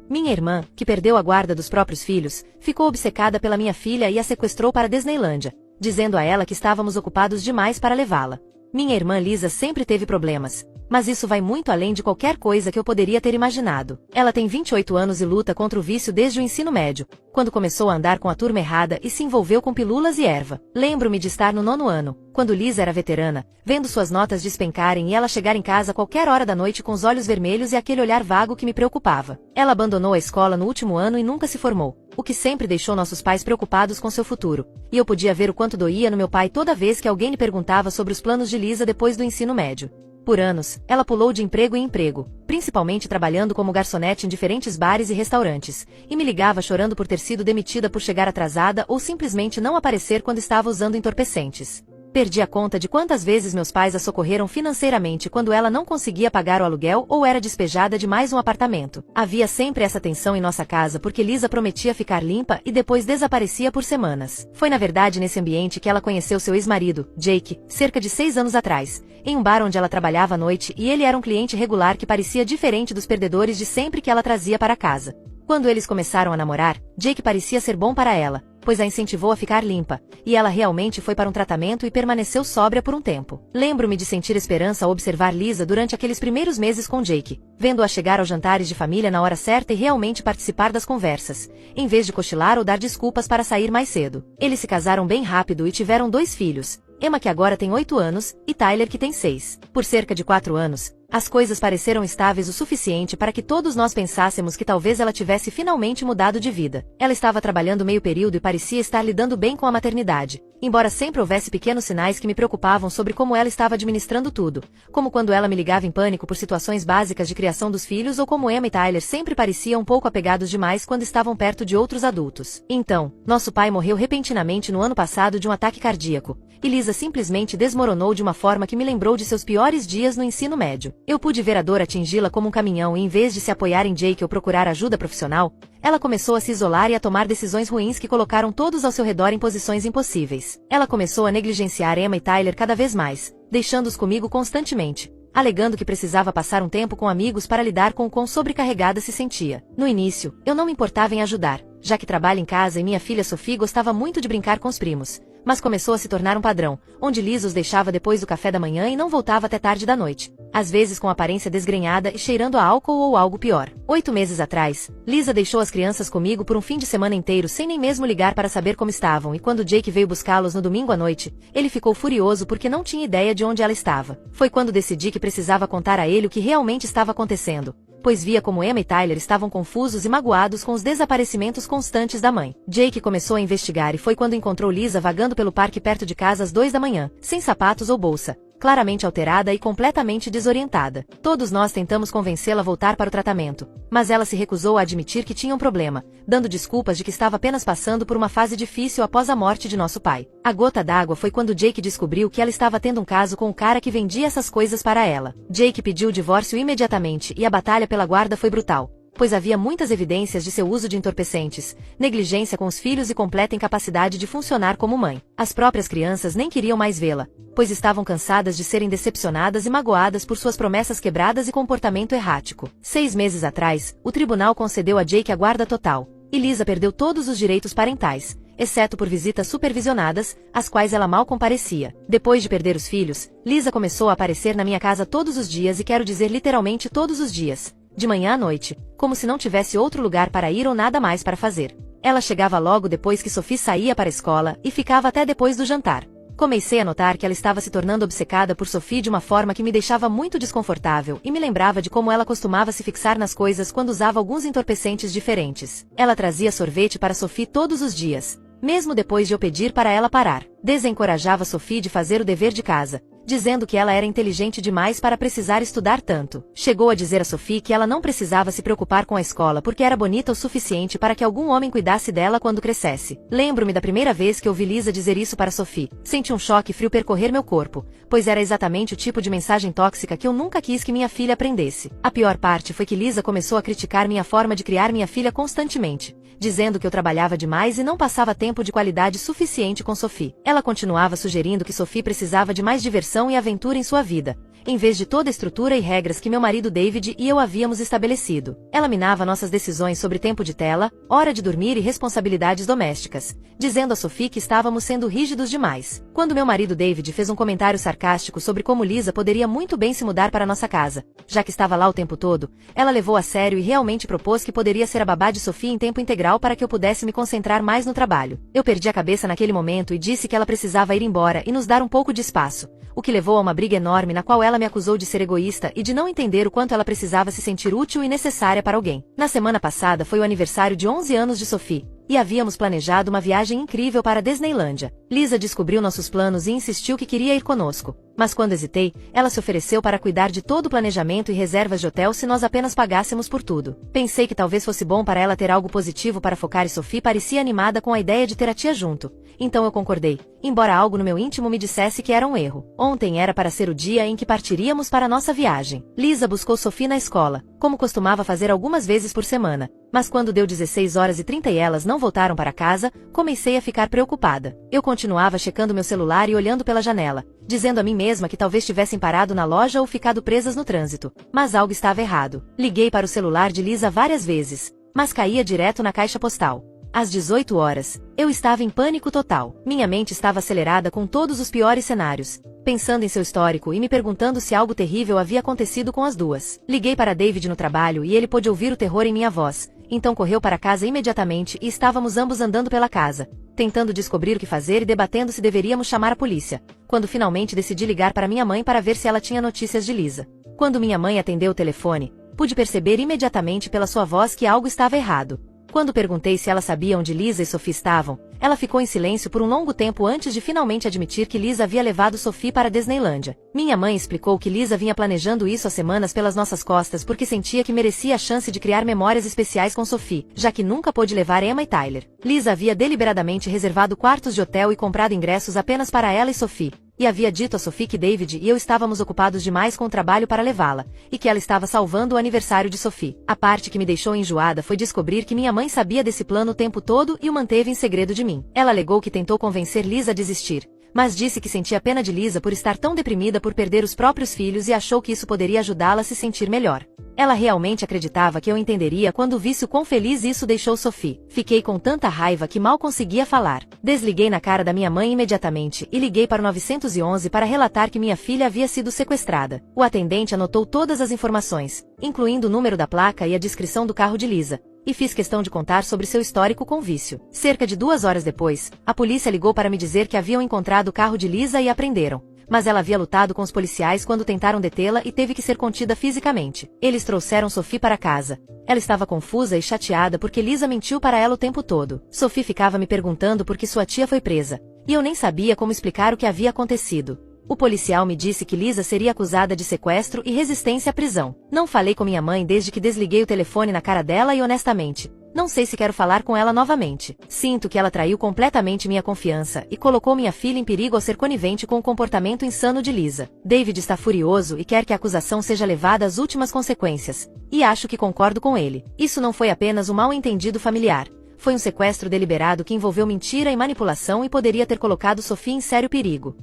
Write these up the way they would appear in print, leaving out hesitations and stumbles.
Minha irmã, que perdeu a guarda dos próprios filhos, ficou obcecada pela minha filha e a sequestrou para a Disneylândia, dizendo a ela que estávamos ocupados demais para levá-la. Minha irmã Lisa sempre teve problemas, mas isso vai muito além de qualquer coisa que eu poderia ter imaginado. Ela tem 28 anos e luta contra o vício desde o ensino médio, quando começou a andar com a turma errada e se envolveu com pilulas e erva. Lembro-me de estar no 9º ano, quando Lisa era veterana, vendo suas notas despencarem e ela chegar em casa a qualquer hora da noite com os olhos vermelhos e aquele olhar vago que me preocupava. Ela abandonou a escola no último ano e nunca se formou, o que sempre deixou nossos pais preocupados com seu futuro, e eu podia ver o quanto doía no meu pai toda vez que alguém lhe perguntava sobre os planos de Lisa depois do ensino médio. Por anos, ela pulou de emprego em emprego, principalmente trabalhando como garçonete em diferentes bares e restaurantes, e me ligava chorando por ter sido demitida por chegar atrasada ou simplesmente não aparecer quando estava usando entorpecentes. Perdi a conta de quantas vezes meus pais a socorreram financeiramente quando ela não conseguia pagar o aluguel ou era despejada de mais um apartamento. Havia sempre essa tensão em nossa casa porque Lisa prometia ficar limpa e depois desaparecia por semanas. Foi na verdade nesse ambiente que ela conheceu seu ex-marido, Jake, cerca de 6 anos atrás, em um bar onde ela trabalhava à noite e ele era um cliente regular que parecia diferente dos perdedores de sempre que ela trazia para casa. Quando eles começaram a namorar, Jake parecia ser bom para ela, pois a incentivou a ficar limpa, e ela realmente foi para um tratamento e permaneceu sóbria por um tempo. Lembro-me de sentir esperança ao observar Lisa durante aqueles primeiros meses com Jake, vendo-a chegar aos jantares de família na hora certa e realmente participar das conversas, em vez de cochilar ou dar desculpas para sair mais cedo. Eles se casaram bem rápido e tiveram 2 filhos, Emma que agora tem 8 anos, e Tyler que tem 6. Por cerca de 4 anos, as coisas pareceram estáveis o suficiente para que todos nós pensássemos que talvez ela tivesse finalmente mudado de vida. Ela estava trabalhando meio período e parecia estar lidando bem com a maternidade, embora sempre houvesse pequenos sinais que me preocupavam sobre como ela estava administrando tudo, como quando ela me ligava em pânico por situações básicas de criação dos filhos ou como Emma e Tyler sempre pareciam um pouco apegados demais quando estavam perto de outros adultos. Então, nosso pai morreu repentinamente no ano passado de um ataque cardíaco, e Lisa simplesmente desmoronou de uma forma que me lembrou de seus piores dias no ensino médio. Eu pude ver a dor atingi-la como um caminhão e em vez de se apoiar em Jake ou procurar ajuda profissional, ela começou a se isolar e a tomar decisões ruins que colocaram todos ao seu redor em posições impossíveis. Ela começou a negligenciar Emma e Tyler cada vez mais, deixando-os comigo constantemente, alegando que precisava passar um tempo com amigos para lidar com o quão sobrecarregada se sentia. No início, eu não me importava em ajudar, já que trabalho em casa e minha filha Sophie gostava muito de brincar com os primos, mas começou a se tornar um padrão, onde Lisa os deixava depois do café da manhã e não voltava até tarde da noite, às vezes com aparência desgrenhada e cheirando a álcool ou algo pior. 8 meses atrás, Lisa deixou as crianças comigo por um fim de semana inteiro sem nem mesmo ligar para saber como estavam e quando Jake veio buscá-los no domingo à noite, ele ficou furioso porque não tinha ideia de onde ela estava. Foi quando decidi que precisava contar a ele o que realmente estava acontecendo, pois via como Emma e Tyler estavam confusos e magoados com os desaparecimentos constantes da mãe. Jake começou a investigar e foi quando encontrou Lisa vagando pelo parque perto de casa às 2 da manhã, sem sapatos ou bolsa, claramente alterada e completamente desorientada. Todos nós tentamos convencê-la a voltar para o tratamento, mas ela se recusou a admitir que tinha um problema, dando desculpas de que estava apenas passando por uma fase difícil após a morte de nosso pai. A gota d'água foi quando Jake descobriu que ela estava tendo um caso com o cara que vendia essas coisas para ela. Jake pediu o divórcio imediatamente e a batalha pela guarda foi brutal, pois havia muitas evidências de seu uso de entorpecentes, negligência com os filhos e completa incapacidade de funcionar como mãe. As próprias crianças nem queriam mais vê-la, pois estavam cansadas de serem decepcionadas e magoadas por suas promessas quebradas e comportamento errático. 6 meses atrás, o tribunal concedeu a Jake a guarda total, e Lisa perdeu todos os direitos parentais, exceto por visitas supervisionadas, às quais ela mal comparecia. Depois de perder os filhos, Lisa começou a aparecer na minha casa todos os dias e quero dizer literalmente todos os dias, de manhã à noite, como se não tivesse outro lugar para ir ou nada mais para fazer. Ela chegava logo depois que Sophie saía para a escola e ficava até depois do jantar. Comecei a notar que ela estava se tornando obcecada por Sophie de uma forma que me deixava muito desconfortável e me lembrava de como ela costumava se fixar nas coisas quando usava alguns entorpecentes diferentes. Ela trazia sorvete para Sophie todos os dias, mesmo depois de eu pedir para ela parar. Desencorajava Sophie de fazer o dever de casa, dizendo que ela era inteligente demais para precisar estudar tanto. Chegou a dizer a Sophie que ela não precisava se preocupar com a escola porque era bonita o suficiente para que algum homem cuidasse dela quando crescesse. Lembro-me da primeira vez que ouvi Lisa dizer isso para Sophie. Senti um choque frio percorrer meu corpo, pois era exatamente o tipo de mensagem tóxica que eu nunca quis que minha filha aprendesse. A pior parte foi que Lisa começou a criticar minha forma de criar minha filha constantemente, dizendo que eu trabalhava demais e não passava tempo de qualidade suficiente com Sophie. Ela continuava sugerindo que Sophie precisava de mais diversão e aventura em sua vida, em vez de toda a estrutura e regras que meu marido David e eu havíamos estabelecido. Ela minava nossas decisões sobre tempo de tela, hora de dormir e responsabilidades domésticas, dizendo a Sophie que estávamos sendo rígidos demais. Quando meu marido David fez um comentário sarcástico sobre como Lisa poderia muito bem se mudar para nossa casa, já que estava lá o tempo todo, ela levou a sério e realmente propôs que poderia ser a babá de Sophie em tempo integral para que eu pudesse me concentrar mais no trabalho. Eu perdi a cabeça naquele momento e disse que ela precisava ir embora e nos dar um pouco de espaço, o que levou a uma briga enorme na qual ela me acusou de ser egoísta e de não entender o quanto ela precisava se sentir útil e necessária para alguém. Na semana passada foi o aniversário de 11 anos de Sophie, e havíamos planejado uma viagem incrível para a Disneylândia. Lisa descobriu nossos planos e insistiu que queria ir conosco. Mas quando hesitei, ela se ofereceu para cuidar de todo o planejamento e reservas de hotel se nós apenas pagássemos por tudo. Pensei que talvez fosse bom para ela ter algo positivo para focar e Sophie parecia animada com a ideia de ter a tia junto. Então eu concordei, embora algo no meu íntimo me dissesse que era um erro. Ontem era para ser o dia em que partiríamos para a nossa viagem. Lisa buscou Sophie na escola, como costumava fazer algumas vezes por semana. Mas quando deu 16h30 e elas não voltaram para casa, comecei a ficar preocupada. Eu continuava checando meu celular e olhando pela janela, dizendo a mim mesma que talvez tivessem parado na loja ou ficado presas no trânsito. Mas algo estava errado. Liguei para o celular de Lisa várias vezes, mas caía direto na caixa postal. Às 18 horas, eu estava em pânico total. Minha mente estava acelerada com todos os piores cenários, pensando em seu histórico e me perguntando se algo terrível havia acontecido com as duas. Liguei para David no trabalho e ele pôde ouvir o terror em minha voz, então correu para casa imediatamente e estávamos ambos andando pela casa, tentando descobrir o que fazer e debatendo se deveríamos chamar a polícia, quando finalmente decidi ligar para minha mãe para ver se ela tinha notícias de Lisa. Quando minha mãe atendeu o telefone, pude perceber imediatamente pela sua voz que algo estava errado. Quando perguntei se ela sabia onde Lisa e Sophie estavam, ela ficou em silêncio por um longo tempo antes de finalmente admitir que Lisa havia levado Sophie para a Disneylândia. Minha mãe explicou que Lisa vinha planejando isso há semanas pelas nossas costas porque sentia que merecia a chance de criar memórias especiais com Sophie, já que nunca pôde levar Emma e Tyler. Lisa havia deliberadamente reservado quartos de hotel e comprado ingressos apenas para ela e Sophie, e havia dito a Sophie que David e eu estávamos ocupados demais com o trabalho para levá-la, e que ela estava salvando o aniversário de Sophie. A parte que me deixou enjoada foi descobrir que minha mãe sabia desse plano o tempo todo e o manteve em segredo de mim. Ela alegou que tentou convencer Lisa a desistir, mas disse que sentia pena de Lisa por estar tão deprimida por perder os próprios filhos e achou que isso poderia ajudá-la a se sentir melhor. Ela realmente acreditava que eu entenderia quando visse o quão feliz isso deixou Sophie. Fiquei com tanta raiva que mal conseguia falar. Desliguei na cara da minha mãe imediatamente e liguei para o 911 para relatar que minha filha havia sido sequestrada. O atendente anotou todas as informações, incluindo o número da placa e a descrição do carro de Lisa, e fiz questão de contar sobre seu histórico com vício. Cerca de 2 horas depois, a polícia ligou para me dizer que haviam encontrado o carro de Lisa e a prenderam. Mas ela havia lutado com os policiais quando tentaram detê-la e teve que ser contida fisicamente. Eles trouxeram Sophie para casa. Ela estava confusa e chateada porque Lisa mentiu para ela o tempo todo. Sophie ficava me perguntando por que sua tia foi presa, e eu nem sabia como explicar o que havia acontecido. O policial me disse que Lisa seria acusada de sequestro e resistência à prisão. Não falei com minha mãe desde que desliguei o telefone na cara dela e honestamente, não sei se quero falar com ela novamente. Sinto que ela traiu completamente minha confiança e colocou minha filha em perigo ao ser conivente com o comportamento insano de Lisa. David está furioso e quer que a acusação seja levada às últimas consequências, e acho que concordo com ele. Isso não foi apenas um mal-entendido familiar. Foi um sequestro deliberado que envolveu mentira e manipulação e poderia ter colocado Sophie em sério perigo.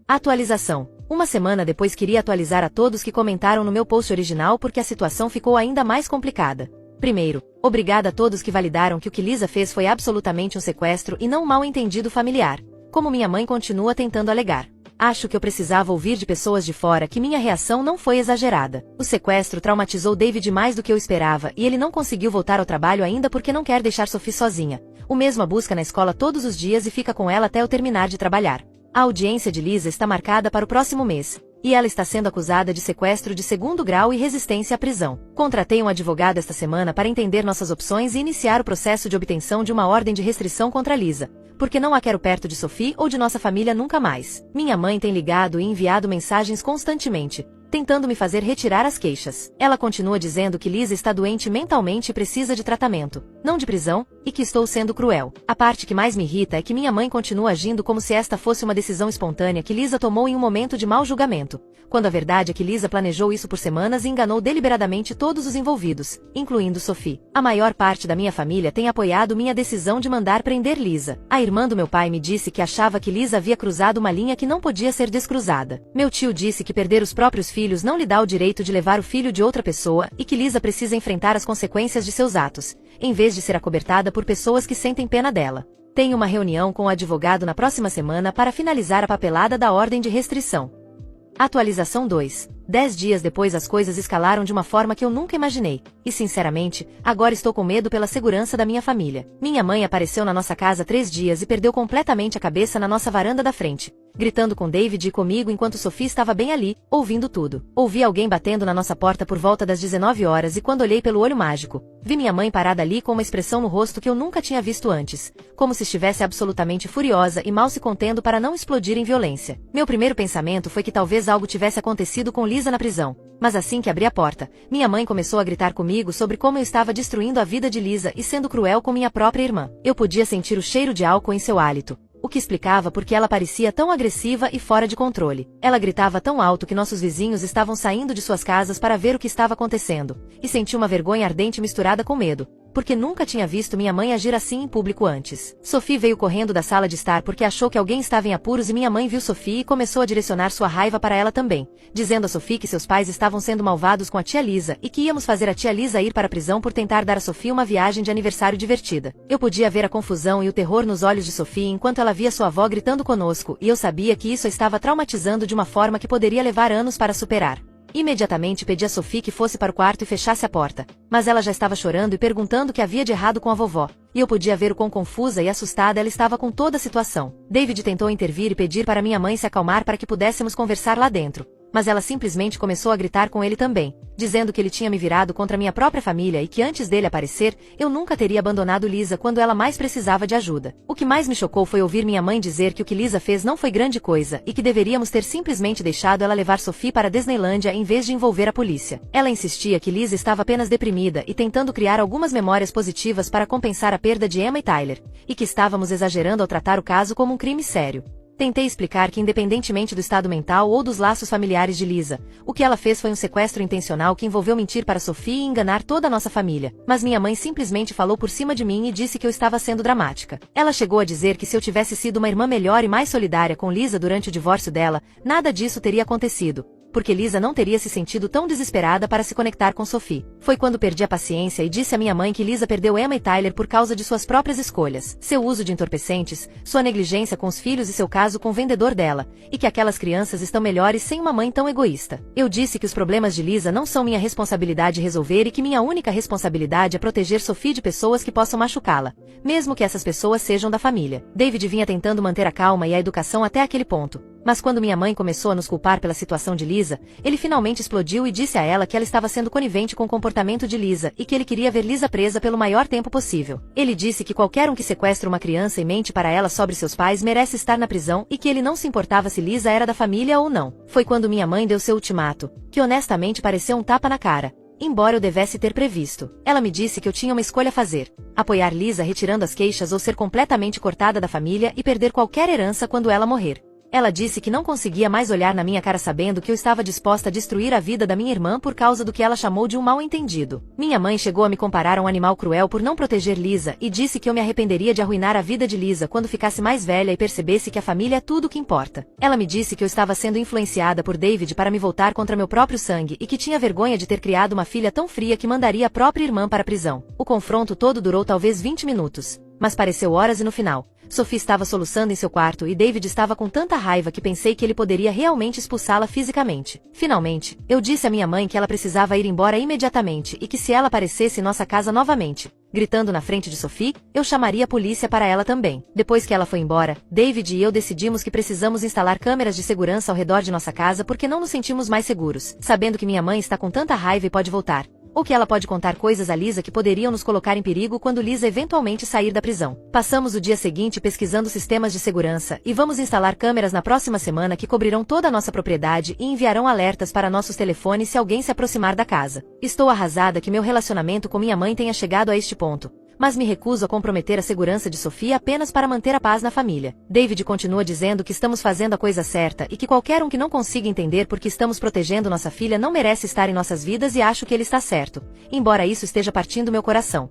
Atualização. Uma semana depois queria atualizar a todos que comentaram no meu post original porque a situação ficou ainda mais complicada. Primeiro, obrigada a todos que validaram que o que Lisa fez foi absolutamente um sequestro e não um mal-entendido familiar, como minha mãe continua tentando alegar. Acho que eu precisava ouvir de pessoas de fora que minha reação não foi exagerada. O sequestro traumatizou David mais do que eu esperava e ele não conseguiu voltar ao trabalho ainda porque não quer deixar Sophie sozinha. O mesmo a busca na escola todos os dias e fica com ela até eu terminar de trabalhar. A audiência de Lisa está marcada para o próximo mês, e ela está sendo acusada de sequestro de 2º grau e resistência à prisão. Contratei um advogado esta semana para entender nossas opções e iniciar o processo de obtenção de uma ordem de restrição contra Lisa, porque não a quero perto de Sophie ou de nossa família nunca mais. Minha mãe tem ligado e enviado mensagens constantemente, tentando me fazer retirar as queixas. Ela continua dizendo que Lisa está doente mentalmente e precisa de tratamento. não de prisão, e que estou sendo cruel. A parte que mais me irrita é que minha mãe continua agindo como se esta fosse uma decisão espontânea que Lisa tomou em um momento de mau julgamento, quando a verdade é que Lisa planejou isso por semanas e enganou deliberadamente todos os envolvidos, incluindo Sophie. A maior parte da minha família tem apoiado minha decisão de mandar prender Lisa. A irmã do meu pai me disse que achava que Lisa havia cruzado uma linha que não podia ser descruzada. Meu tio disse que perder os próprios filhos não lhe dá o direito de levar o filho de outra pessoa e que Lisa precisa enfrentar as consequências de seus atos, em vez de ser acobertada por pessoas que sentem pena dela. Tenho uma reunião com o advogado na próxima semana para finalizar a papelada da ordem de restrição. Atualização 2. 10 dias depois as coisas escalaram de uma forma que eu nunca imaginei, e sinceramente, agora estou com medo pela segurança da minha família. Minha mãe apareceu na nossa casa 3 dias e perdeu completamente a cabeça na nossa varanda da frente, gritando com David e comigo enquanto Sophie estava bem ali, ouvindo tudo. Ouvi alguém batendo na nossa porta por volta das 19 horas e quando olhei pelo olho mágico, vi minha mãe parada ali com uma expressão no rosto que eu nunca tinha visto antes, como se estivesse absolutamente furiosa e mal se contendo para não explodir em violência. Meu primeiro pensamento foi que talvez algo tivesse acontecido com Lisa na prisão, mas assim que abri a porta, minha mãe começou a gritar comigo sobre como eu estava destruindo a vida de Lisa e sendo cruel com minha própria irmã. Eu podia sentir o cheiro de álcool em seu hálito, o que explicava porque ela parecia tão agressiva e fora de controle. Ela gritava tão alto que nossos vizinhos estavam saindo de suas casas para ver o que estava acontecendo, e senti uma vergonha ardente misturada com medo, porque nunca tinha visto minha mãe agir assim em público antes. Sophie veio correndo da sala de estar porque achou que alguém estava em apuros e minha mãe viu Sophie e começou a direcionar sua raiva para ela também, dizendo a Sophie que seus pais estavam sendo malvados com a tia Lisa e que íamos fazer a tia Lisa ir para a prisão por tentar dar a Sophie uma viagem de aniversário divertida. Eu podia ver a confusão e o terror nos olhos de Sophie enquanto ela via sua avó gritando conosco e eu sabia que isso a estava traumatizando de uma forma que poderia levar anos para superar. Imediatamente pedi a Sophie que fosse para o quarto e fechasse a porta, mas ela já estava chorando e perguntando o que havia de errado com a vovó, e eu podia ver o quão confusa e assustada ela estava com toda a situação. David tentou intervir e pedir para minha mãe se acalmar para que pudéssemos conversar lá dentro, mas ela simplesmente começou a gritar com ele também, dizendo que ele tinha me virado contra minha própria família e que antes dele aparecer, eu nunca teria abandonado Lisa quando ela mais precisava de ajuda. O que mais me chocou foi ouvir minha mãe dizer que o que Lisa fez não foi grande coisa e que deveríamos ter simplesmente deixado ela levar Sophie para a Disneylândia em vez de envolver a polícia. Ela insistia que Lisa estava apenas deprimida e tentando criar algumas memórias positivas para compensar a perda de Emma e Tyler, e que estávamos exagerando ao tratar o caso como um crime sério. Tentei explicar que independentemente do estado mental ou dos laços familiares de Lisa, o que ela fez foi um sequestro intencional que envolveu mentir para Sophie e enganar toda a nossa família, mas minha mãe simplesmente falou por cima de mim e disse que eu estava sendo dramática. Ela chegou a dizer que se eu tivesse sido uma irmã melhor e mais solidária com Lisa durante o divórcio dela, nada disso teria acontecido, porque Lisa não teria se sentido tão desesperada para se conectar com Sophie. Foi quando perdi a paciência e disse à minha mãe que Lisa perdeu Emma e Tyler por causa de suas próprias escolhas, seu uso de entorpecentes, sua negligência com os filhos e seu caso com o vendedor dela, e que aquelas crianças estão melhores sem uma mãe tão egoísta. Eu disse que os problemas de Lisa não são minha responsabilidade resolver e que minha única responsabilidade é proteger Sophie de pessoas que possam machucá-la, mesmo que essas pessoas sejam da família. David vinha tentando manter a calma e a educação até aquele ponto, mas quando minha mãe começou a nos culpar pela situação de Lisa, ele finalmente explodiu e disse a ela que ela estava sendo conivente com o comportamento de Lisa e que ele queria ver Lisa presa pelo maior tempo possível. Ele disse que qualquer um que sequestra uma criança e mente para ela sobre seus pais merece estar na prisão e que ele não se importava se Lisa era da família ou não. Foi quando minha mãe deu seu ultimato, que honestamente pareceu um tapa na cara, embora eu devesse ter previsto. Ela me disse que eu tinha uma escolha a fazer: apoiar Lisa retirando as queixas ou ser completamente cortada da família e perder qualquer herança quando ela morrer. Ela disse que não conseguia mais olhar na minha cara sabendo que eu estava disposta a destruir a vida da minha irmã por causa do que ela chamou de um mal-entendido. Minha mãe chegou a me comparar a um animal cruel por não proteger Lisa e disse que eu me arrependeria de arruinar a vida de Lisa quando ficasse mais velha e percebesse que a família é tudo o que importa. Ela me disse que eu estava sendo influenciada por David para me voltar contra meu próprio sangue e que tinha vergonha de ter criado uma filha tão fria que mandaria a própria irmã para a prisão. O confronto todo durou talvez 20 minutos, mas pareceu horas e no final, Sophie estava soluçando em seu quarto e David estava com tanta raiva que pensei que ele poderia realmente expulsá-la fisicamente. Finalmente, eu disse à minha mãe que ela precisava ir embora imediatamente e que se ela aparecesse em nossa casa novamente, gritando na frente de Sophie, eu chamaria a polícia para ela também. Depois que ela foi embora, David e eu decidimos que precisamos instalar câmeras de segurança ao redor de nossa casa porque não nos sentimos mais seguros, sabendo que minha mãe está com tanta raiva e pode voltar, ou que ela pode contar coisas a Lisa que poderiam nos colocar em perigo quando Lisa eventualmente sair da prisão. Passamos o dia seguinte pesquisando sistemas de segurança e vamos instalar câmeras na próxima semana que cobrirão toda a nossa propriedade e enviarão alertas para nossos telefones se alguém se aproximar da casa. Estou arrasada que meu relacionamento com minha mãe tenha chegado a este ponto, mas me recuso a comprometer a segurança de Sophie apenas para manter a paz na família. David continua dizendo que estamos fazendo a coisa certa e que qualquer um que não consiga entender por que estamos protegendo nossa filha não merece estar em nossas vidas e acho que ele está certo, embora isso esteja partindo meu coração.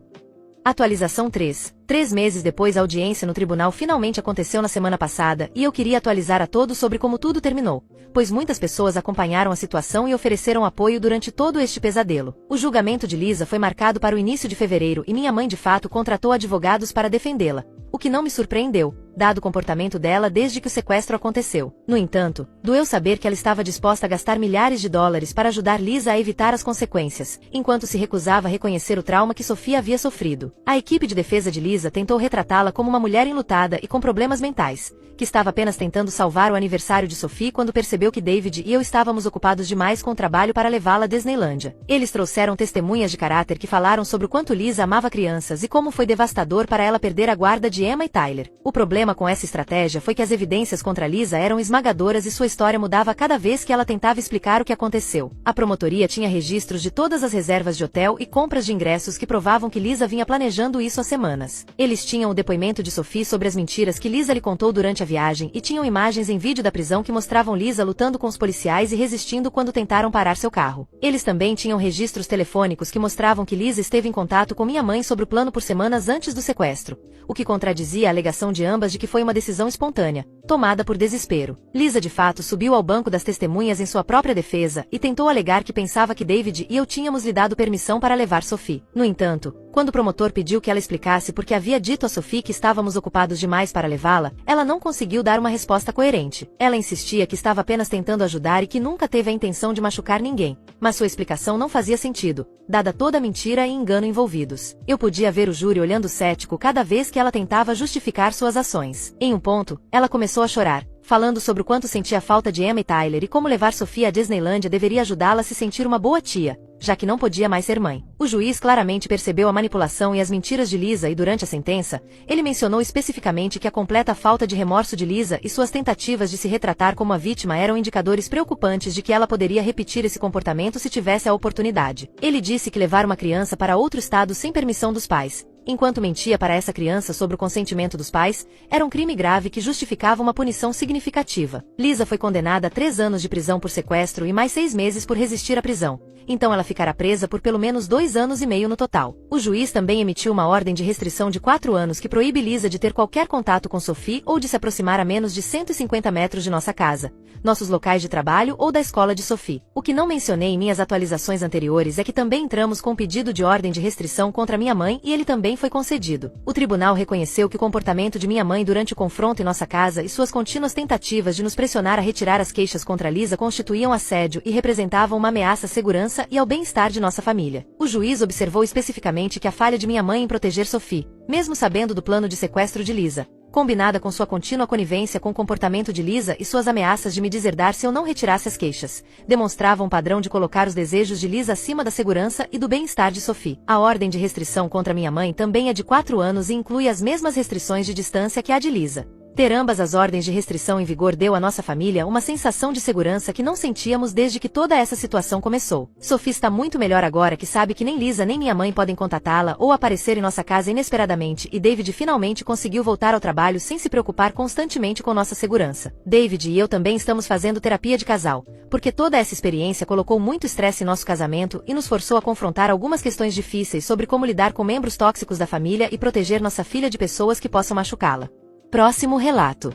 Atualização 3. 3 meses depois, a audiência no tribunal finalmente aconteceu na semana passada e eu queria atualizar a todos sobre como tudo terminou, pois muitas pessoas acompanharam a situação e ofereceram apoio durante todo este pesadelo. O julgamento de Lisa foi marcado para o início de fevereiro e minha mãe de fato contratou advogados para defendê-la, o que não me surpreendeu, dado o comportamento dela desde que o sequestro aconteceu. No entanto, doeu saber que ela estava disposta a gastar milhares de dólares para ajudar Lisa a evitar as consequências, enquanto se recusava a reconhecer o trauma que Sophie havia sofrido. A equipe de defesa de Lisa tentou retratá-la como uma mulher enlutada e com problemas mentais, que estava apenas tentando salvar o aniversário de Sophie quando percebeu que David e eu estávamos ocupados demais com o trabalho para levá-la à Disneylândia. Eles trouxeram testemunhas de caráter que falaram sobre o quanto Lisa amava crianças e como foi devastador para ela perder a guarda de Emma e Tyler. O problema com essa estratégia foi que as evidências contra Lisa eram esmagadoras e sua história mudava cada vez que ela tentava explicar o que aconteceu. A promotoria tinha registros de todas as reservas de hotel e compras de ingressos que provavam que Lisa vinha planejando isso há semanas. Eles tinham o depoimento de Sophie sobre as mentiras que Lisa lhe contou durante a viagem e tinham imagens em vídeo da prisão que mostravam Lisa lutando com os policiais e resistindo quando tentaram parar seu carro. Eles também tinham registros telefônicos que mostravam que Lisa esteve em contato com minha mãe sobre o plano por semanas antes do sequestro, o que contradizia a alegação de ambas de que foi uma decisão espontânea, tomada por desespero. Lisa de fato subiu ao banco das testemunhas em sua própria defesa e tentou alegar que pensava que David e eu tínhamos lhe dado permissão para levar Sophie. No entanto, quando o promotor pediu que ela explicasse por que havia dito a Sophie que estávamos ocupados demais para levá-la, ela não conseguiu dar uma resposta coerente. Ela insistia que estava apenas tentando ajudar e que nunca teve a intenção de machucar ninguém, mas sua explicação não fazia sentido, dada toda a mentira e engano envolvidos. Eu podia ver o júri olhando cético cada vez que ela tentava justificar suas ações. Em um ponto, ela começou a chorar, falando sobre o quanto sentia falta de Emma e Tyler e como levar Sophie à Disneylândia deveria ajudá-la a se sentir uma boa tia, já que não podia mais ser mãe. O juiz claramente percebeu a manipulação e as mentiras de Lisa e durante a sentença, ele mencionou especificamente que a completa falta de remorso de Lisa e suas tentativas de se retratar como a vítima eram indicadores preocupantes de que ela poderia repetir esse comportamento se tivesse a oportunidade. Ele disse que levar uma criança para outro estado sem permissão dos pais, enquanto mentia para essa criança sobre o consentimento dos pais, era um crime grave que justificava uma punição significativa. Lisa foi condenada a 3 anos de prisão por sequestro e mais 6 meses por resistir à prisão, então ela ficará presa por pelo menos 2 anos e meio no total. O juiz também emitiu uma ordem de restrição de 4 anos que proíbe Lisa de ter qualquer contato com Sophie ou de se aproximar a menos de 150 metros de nossa casa, nossos locais de trabalho ou da escola de Sophie. O que não mencionei em minhas atualizações anteriores é que também entramos com um pedido de ordem de restrição contra minha mãe e ele também foi concedido. O tribunal reconheceu que o comportamento de minha mãe durante o confronto em nossa casa e suas contínuas tentativas de nos pressionar a retirar as queixas contra Lisa constituíam assédio e representavam uma ameaça à segurança e ao bem-estar de nossa família. O juiz observou especificamente que a falha de minha mãe em proteger Sophie, mesmo sabendo do plano de sequestro de Lisa, combinada com sua contínua conivência com o comportamento de Lisa e suas ameaças de me deserdar se eu não retirasse as queixas, demonstrava um padrão de colocar os desejos de Lisa acima da segurança e do bem-estar de Sophie. A ordem de restrição contra minha mãe também é de 4 anos e inclui as mesmas restrições de distância que a de Lisa. Ter ambas as ordens de restrição em vigor deu à nossa família uma sensação de segurança que não sentíamos desde que toda essa situação começou. Sophie está muito melhor agora que sabe que nem Lisa nem minha mãe podem contatá-la ou aparecer em nossa casa inesperadamente e David finalmente conseguiu voltar ao trabalho sem se preocupar constantemente com nossa segurança. David e eu também estamos fazendo terapia de casal, porque toda essa experiência colocou muito estresse em nosso casamento e nos forçou a confrontar algumas questões difíceis sobre como lidar com membros tóxicos da família e proteger nossa filha de pessoas que possam machucá-la. Próximo relato.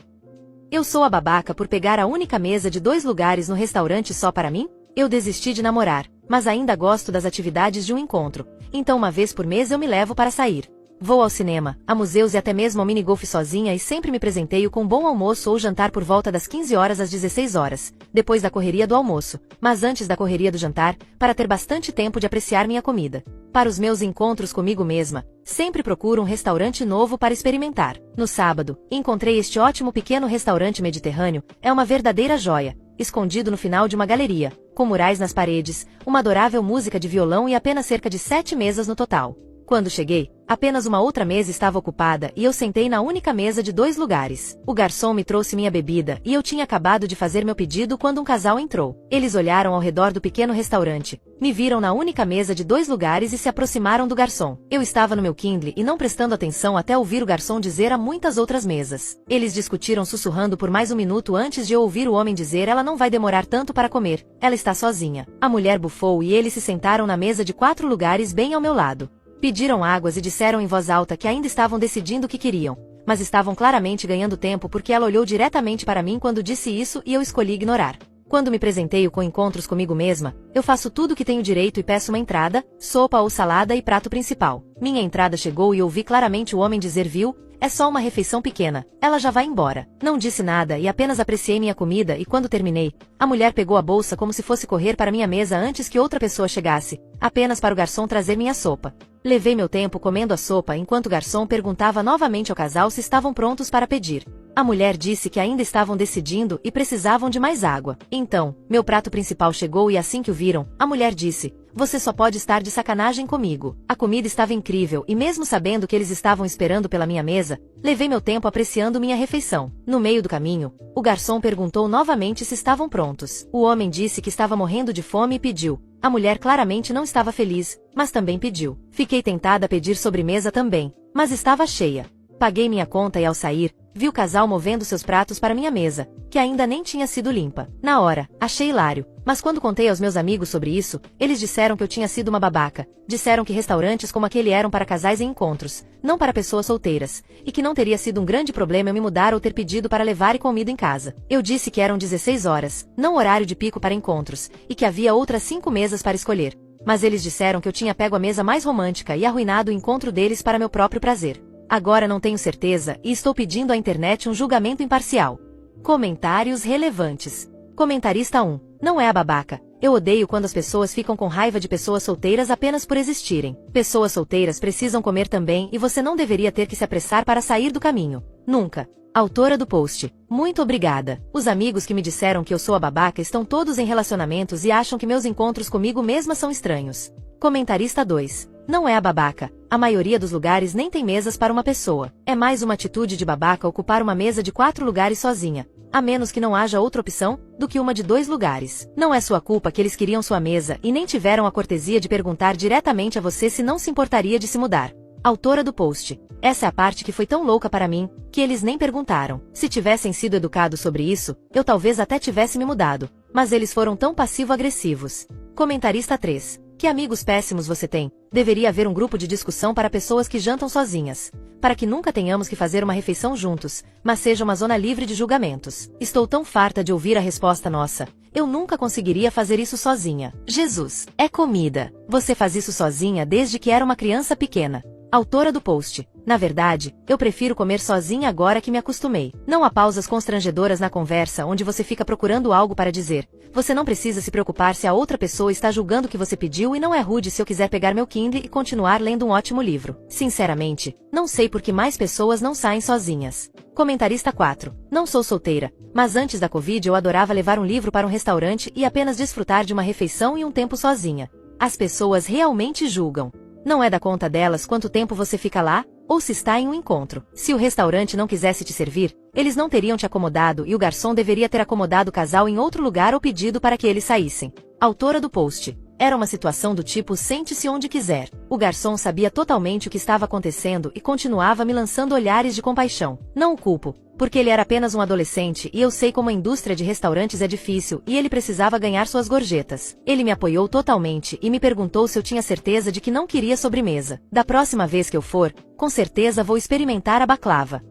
Eu sou a babaca por pegar a única mesa de 2 lugares no restaurante só para mim? Eu desisti de namorar, mas ainda gosto das atividades de um encontro, então uma vez por mês eu me levo para sair. Vou ao cinema, a museus e até mesmo ao minigolf sozinha e sempre me presenteio com um bom almoço ou jantar por volta das 15 horas às 16 horas, depois da correria do almoço, mas antes da correria do jantar, para ter bastante tempo de apreciar minha comida. Para os meus encontros comigo mesma, sempre procuro um restaurante novo para experimentar. No sábado, encontrei este ótimo pequeno restaurante mediterrâneo, é uma verdadeira joia, escondido no final de uma galeria, com murais nas paredes, uma adorável música de violão e apenas cerca de 7 mesas no total. Quando cheguei, Apenas uma outra mesa estava ocupada e eu sentei na única mesa de 2 lugares. O garçom me trouxe minha bebida e eu tinha acabado de fazer meu pedido quando um casal entrou. Eles olharam ao redor do pequeno restaurante, me viram na única mesa de 2 lugares e se aproximaram do garçom. Eu estava no meu Kindle e não prestando atenção até ouvir o garçom dizer a muitas outras mesas. Eles discutiram sussurrando por mais um minuto antes de eu ouvir o homem dizer: ela não vai demorar tanto para comer, ela está sozinha. A mulher bufou e eles se sentaram na mesa de 4 lugares bem ao meu lado. Pediram águas e disseram em voz alta que ainda estavam decidindo o que queriam, mas estavam claramente ganhando tempo porque ela olhou diretamente para mim quando disse isso e eu escolhi ignorar. Quando me presenteio com encontros comigo mesma, eu faço tudo o que tenho direito e peço uma entrada, sopa ou salada e prato principal. Minha entrada chegou e ouvi claramente o homem dizer: viu? É só uma refeição pequena, ela já vai embora. Não disse nada e apenas apreciei minha comida e quando terminei, a mulher pegou a bolsa como se fosse correr para minha mesa antes que outra pessoa chegasse, apenas para o garçom trazer minha sopa. Levei meu tempo comendo a sopa enquanto o garçom perguntava novamente ao casal se estavam prontos para pedir. A mulher disse que ainda estavam decidindo e precisavam de mais água. Então, meu prato principal chegou e assim que o viram, a mulher disse: você só pode estar de sacanagem comigo. A comida estava incrível e mesmo sabendo que eles estavam esperando pela minha mesa, levei meu tempo apreciando minha refeição. No meio do caminho, o garçom perguntou novamente se estavam prontos. O homem disse que estava morrendo de fome e pediu. A mulher claramente não estava feliz, mas também pediu. Fiquei tentada a pedir sobremesa também, mas estava cheia. Paguei minha conta e ao sair, vi o casal movendo seus pratos para minha mesa, que ainda nem tinha sido limpa. Na hora, achei hilário, mas quando contei aos meus amigos sobre isso, eles disseram que eu tinha sido uma babaca. Disseram que restaurantes como aquele eram para casais em encontros, não para pessoas solteiras, e que não teria sido um grande problema eu me mudar ou ter pedido para levar comida em casa. Eu disse que eram 16 horas, não horário de pico para encontros, e que havia outras 5 mesas para escolher. Mas eles disseram que eu tinha pego a mesa mais romântica e arruinado o encontro deles para meu próprio prazer. Agora não tenho certeza e estou pedindo à internet um julgamento imparcial. Comentários relevantes. Comentarista 1. Não é a babaca. Eu odeio quando as pessoas ficam com raiva de pessoas solteiras apenas por existirem. Pessoas solteiras precisam comer também e você não deveria ter que se apressar para sair do caminho. Nunca. Autora do post. Muito obrigada. Os amigos que me disseram que eu sou a babaca estão todos em relacionamentos e acham que meus encontros comigo mesma são estranhos. Comentarista 2. Não é a babaca. A maioria dos lugares nem tem mesas para uma pessoa. É mais uma atitude de babaca ocupar uma mesa de 4 lugares sozinha, a menos que não haja outra opção, do que uma de 2 lugares. Não é sua culpa que eles queriam sua mesa e nem tiveram a cortesia de perguntar diretamente a você se não se importaria de se mudar. Autora do post. Essa é a parte que foi tão louca para mim, que eles nem perguntaram. Se tivessem sido educados sobre isso, eu talvez até tivesse me mudado. Mas eles foram tão passivo-agressivos. Comentarista 3. Que amigos péssimos você tem? Deveria haver um grupo de discussão para pessoas que jantam sozinhas. Para que nunca tenhamos que fazer uma refeição juntos, mas seja uma zona livre de julgamentos. Estou tão farta de ouvir a resposta nossa. Eu nunca conseguiria fazer isso sozinha. Jesus, é comida. Você faz isso sozinha desde que era uma criança pequena. Autora do post. Na verdade, eu prefiro comer sozinha agora que me acostumei. Não há pausas constrangedoras na conversa onde você fica procurando algo para dizer. Você não precisa se preocupar se a outra pessoa está julgando o que você pediu e não é rude se eu quiser pegar meu Kindle e continuar lendo um ótimo livro. Sinceramente, não sei por que mais pessoas não saem sozinhas. Comentarista 4. Não sou solteira, mas antes da Covid eu adorava levar um livro para um restaurante e apenas desfrutar de uma refeição e um tempo sozinha. As pessoas realmente julgam. Não é da conta delas quanto tempo você fica lá, ou se está em um encontro. Se o restaurante não quisesse te servir, eles não teriam te acomodado e o garçom deveria ter acomodado o casal em outro lugar ou pedido para que eles saíssem. Autora do post. Era uma situação do tipo sente-se onde quiser. O garçom sabia totalmente o que estava acontecendo e continuava me lançando olhares de compaixão. Não o culpo, porque ele era apenas um adolescente e eu sei como a indústria de restaurantes é difícil e ele precisava ganhar suas gorjetas. Ele me apoiou totalmente e me perguntou se eu tinha certeza de que não queria sobremesa. Da próxima vez que eu for, com certeza vou experimentar a baklava.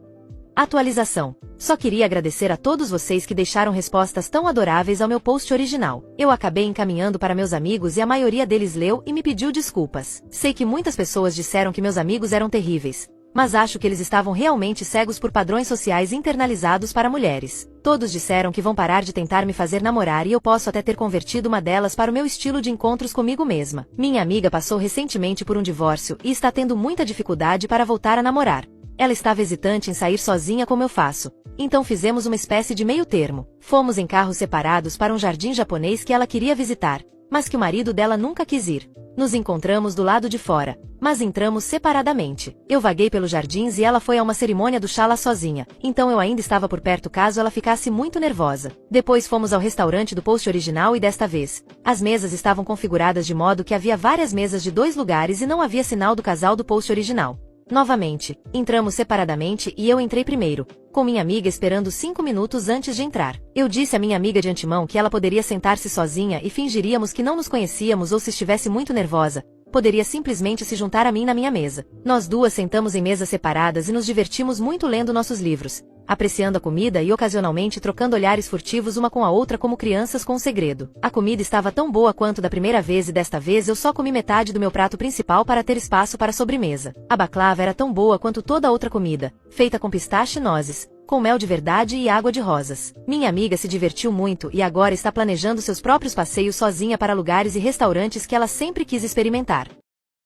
Atualização. Só queria agradecer a todos vocês que deixaram respostas tão adoráveis ao meu post original. Eu acabei encaminhando para meus amigos e a maioria deles leu e me pediu desculpas. Sei que muitas pessoas disseram que meus amigos eram terríveis, mas acho que eles estavam realmente cegos por padrões sociais internalizados para mulheres. Todos disseram que vão parar de tentar me fazer namorar e eu posso até ter convertido uma delas para o meu estilo de encontros comigo mesma. Minha amiga passou recentemente por um divórcio e está tendo muita dificuldade para voltar a namorar. Ela estava hesitante em sair sozinha como eu faço. Então fizemos uma espécie de meio termo. Fomos em carros separados para um jardim japonês que ela queria visitar. mas que o marido dela nunca quis ir. Nos encontramos do lado de fora, mas entramos separadamente. Eu vaguei pelos jardins e ela foi a uma cerimônia do chalá sozinha, então eu ainda estava por perto caso ela ficasse muito nervosa. Depois fomos ao restaurante do post original e desta vez, as mesas estavam configuradas de modo que havia várias mesas de 2 lugares e não havia sinal do casal do post original. Novamente, entramos separadamente e eu entrei primeiro, com minha amiga esperando 5 minutos antes de entrar. Eu disse à minha amiga de antemão que ela poderia sentar-se sozinha e fingiríamos que não nos conhecíamos ou se estivesse muito nervosa, poderia simplesmente se juntar a mim na minha mesa. Nós duas sentamos em mesas separadas e nos divertimos muito lendo nossos livros, apreciando a comida e ocasionalmente trocando olhares furtivos uma com a outra como crianças com um segredo. A comida estava tão boa quanto da primeira vez e desta vez eu só comi metade do meu prato principal para ter espaço para a sobremesa. A baklava era tão boa quanto toda a outra comida, feita com pistache e nozes, com mel de verdade e água de rosas. Minha amiga se divertiu muito e agora está planejando seus próprios passeios sozinha para lugares e restaurantes que ela sempre quis experimentar.